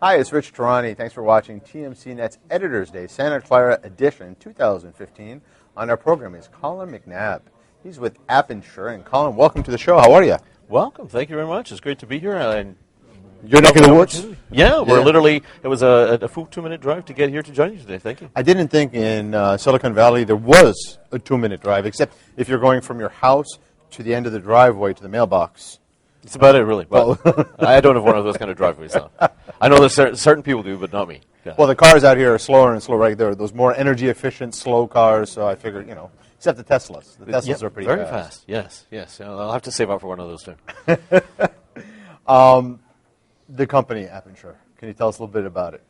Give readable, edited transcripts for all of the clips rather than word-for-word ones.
Hi, it's Rich Tarani. Thanks for watching TMC Net's Editor's Day Santa Clara Edition 2015. On our program is Colin McNabb. He's with Appensure. And Colin, welcome to the show. How are you? Welcome. Thank you very much. It's great to be here. You're neck of the woods? Yeah, we're literally, it was a full 2-minute drive to get here to join you today. Thank you. I didn't think in Silicon Valley there was a 2-minute drive, except if you're going from your house to the end of the driveway to the mailbox. It's about it, really. But I don't have one of those kind of driveways, though. I know that certain people do, but not me. Yeah. Well, the cars out here are slower and slower. Right? There are those more energy-efficient, slow cars, so I figured, except the Teslas. The Teslas are pretty very fast. Yes. I'll have to save up for one of those, too. The company, Appensure. Can you tell us a little bit about it?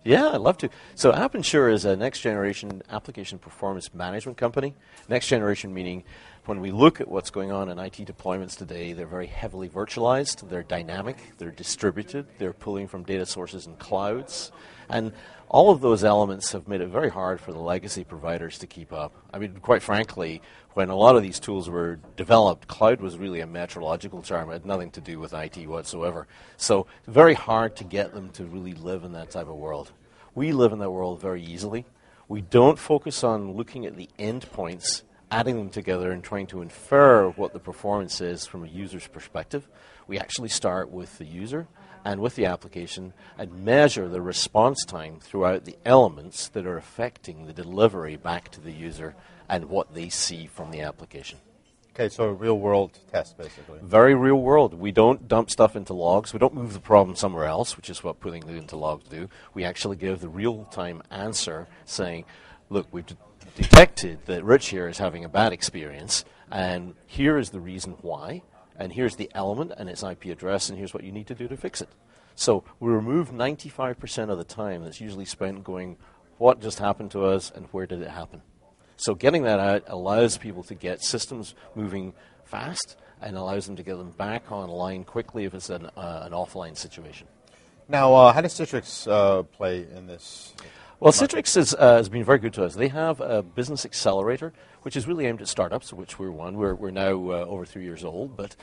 Yeah, I'd love to. So Appensure is a next-generation application performance management company. Next generation meaning when we look at what's going on in IT deployments today, they're very heavily virtualized, they're dynamic, they're distributed, they're pulling from data sources and clouds. And all of those elements have made it very hard for the legacy providers to keep up. I mean, quite frankly, when a lot of these tools were developed, cloud was really a meteorological term. It had nothing to do with IT whatsoever. So very hard to get them to really live in that type of world. We live in that world very easily. We don't focus on looking at the endpoints, adding them together and trying to infer what the performance is from a user's perspective. We actually start with the user and with the application and measure the response time throughout the elements that are affecting the delivery back to the user and what they see from the application. Okay, so a real-world test, basically. Very real world. We don't dump stuff into logs. We don't move the problem somewhere else, which is what putting it into logs do. We actually give the real-time answer saying, look, we've detected that Rich here is having a bad experience, and here is the reason why, and here's the element and its IP address, and here's what you need to do to fix it. So we remove 95% of the time that's usually spent going, what just happened to us, and where did it happen? So getting that out allows people to get systems moving fast and allows them to get them back online quickly if it's an offline situation. Now, how does Citrix play in this? Well, Citrix has been very good to us. They have a business accelerator, which is really aimed at startups, which we're one. We're now over 3 years old, but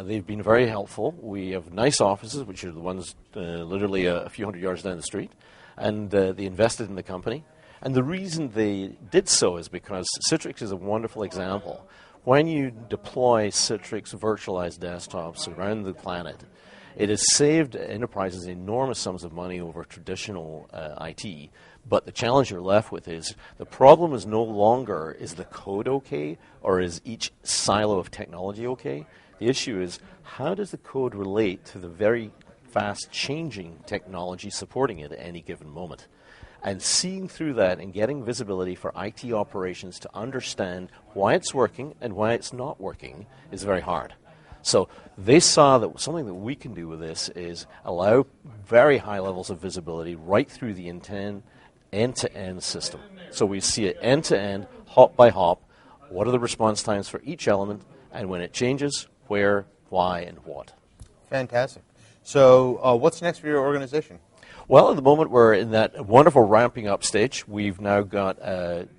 they've been very helpful. We have nice offices, which are the ones literally a few hundred yards down the street, and they invested in the company. And the reason they did so is because Citrix is a wonderful example. When you deploy Citrix virtualized desktops around the planet, it has saved enterprises enormous sums of money over traditional IT. But the challenge you're left with is the problem is no longer is the code okay or is each silo of technology okay? The issue is how does the code relate to the very fast changing technology supporting it at any given moment? And seeing through that and getting visibility for IT operations to understand why it's working and why it's not working is very hard. So they saw that something that we can do with this is allow very high levels of visibility right through the end-to-end system. So we see it end-to-end, hop by hop. What are the response times for each element? And when it changes, where, why, and what. Fantastic. So what's next for your organization? Well, at the moment, we're in that wonderful ramping up stage. We've now got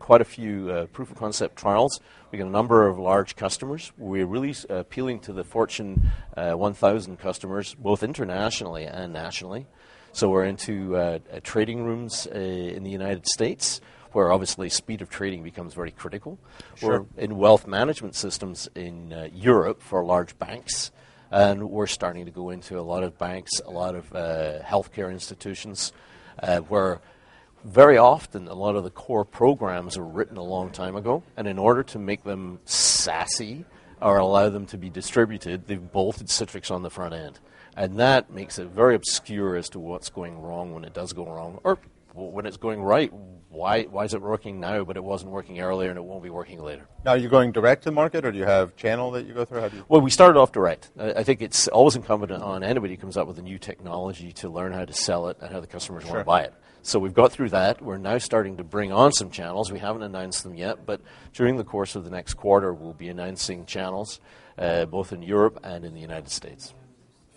quite a few proof of concept trials. We've got a number of large customers. We're really appealing to the Fortune 1000 customers, both internationally and nationally. So we're into trading rooms in the United States, where obviously speed of trading becomes very critical. Sure. We're in wealth management systems in Europe for large banks. And we're starting to go into a lot of banks, a lot of healthcare institutions, where very often a lot of the core programs are written a long time ago. And in order to make them SASE or allow them to be distributed, they've bolted Citrix on the front end. And that makes it very obscure as to what's going wrong when it does go wrong. Or when it's going right, why is it working now, but it wasn't working earlier and it won't be working later? Now, are you going direct to market, or do you have channel that you go through? Well, we started off direct. I think it's always incumbent on anybody who comes up with a new technology to learn how to sell it and how the customers want to buy it. So we've got through that. We're now starting to bring on some channels. We haven't announced them yet, but during the course of the next quarter, we'll be announcing channels, both in Europe and in the United States.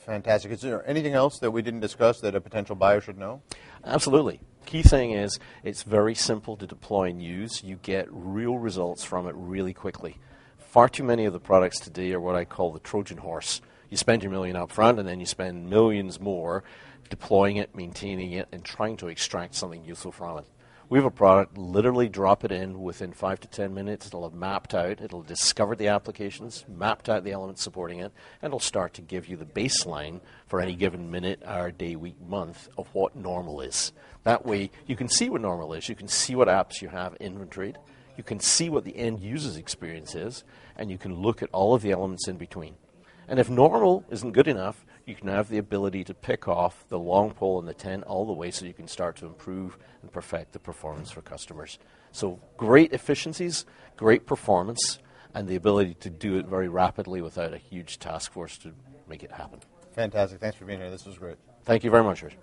Fantastic. Is there anything else that we didn't discuss that a potential buyer should know? Absolutely. Key thing is it's very simple to deploy and use. You get real results from it really quickly. Far too many of the products today are what I call the Trojan horse. You spend your million up front, and then you spend millions more deploying it, maintaining it, and trying to extract something useful from it. We have a product, literally drop it in within 5 to 10 minutes. It'll have mapped out, it'll discover the applications, mapped out the elements supporting it, and it'll start to give you the baseline for any given minute, hour, day, week, month of what normal is. That way, you can see what normal is. You can see what apps you have inventoried. You can see what the end user's experience is, and you can look at all of the elements in between. And if normal isn't good enough, you can have the ability to pick off the long pole and the tent all the way so you can start to improve and perfect the performance for customers. So great efficiencies, great performance, and the ability to do it very rapidly without a huge task force to make it happen. Fantastic. Thanks for being here. This was great. Thank you very much, Richard.